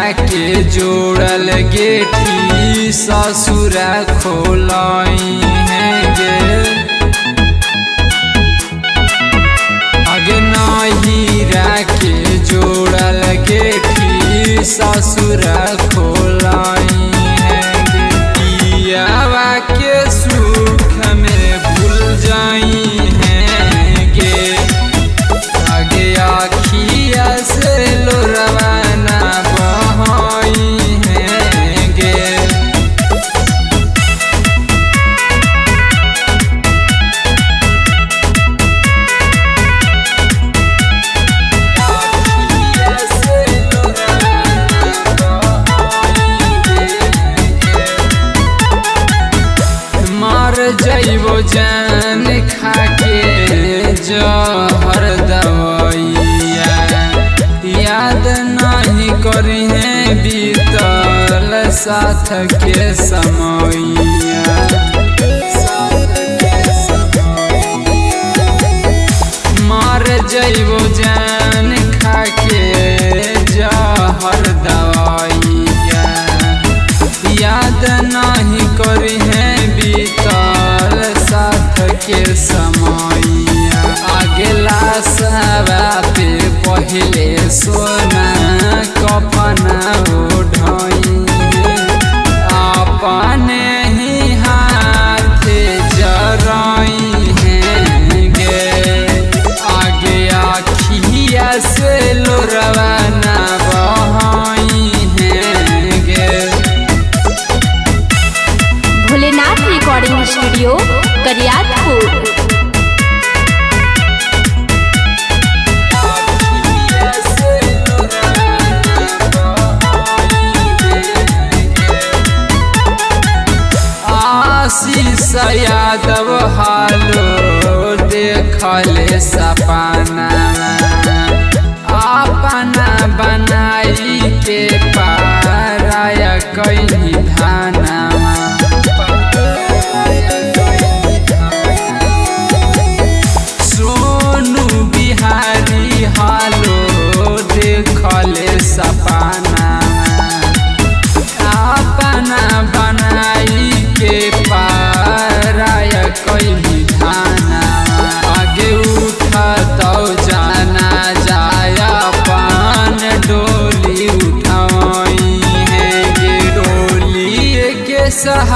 के जोड़ल गेठी ससुरा खोलाई है गे। आगे नहीरा के जोड़ल गेठी ससुरा खोलाई है गे। पियावा के सुख में भूल जाई है गे। आगे आखिया से लोरवाना बहाई है गे। मर जइबो जान खाके जहर दवाइया। याद नहीं करी है बीतल साथ के समैया। मर जइबो जान खाके जहर दवाइया। याद नहीं करी है बीतल साथ के समैया। आगे लाशवा पे पहले सोना कफना ओढ़ाई अपने ही हाथ जराई है गे। आगे आखिया से लोरवाना बहाई है गे। Bholenath recording studio Kariyatpur. आशीष यादव हालो देखले सपना अपना बनाई के पाराया कहीं धाना। सोनू बिहारी हालो देखले सपना अपना बनाई के पाराया कहीं धाना। आगे उठा तो जाना जाया पान डोली उठाई है गे। डोली के सहारा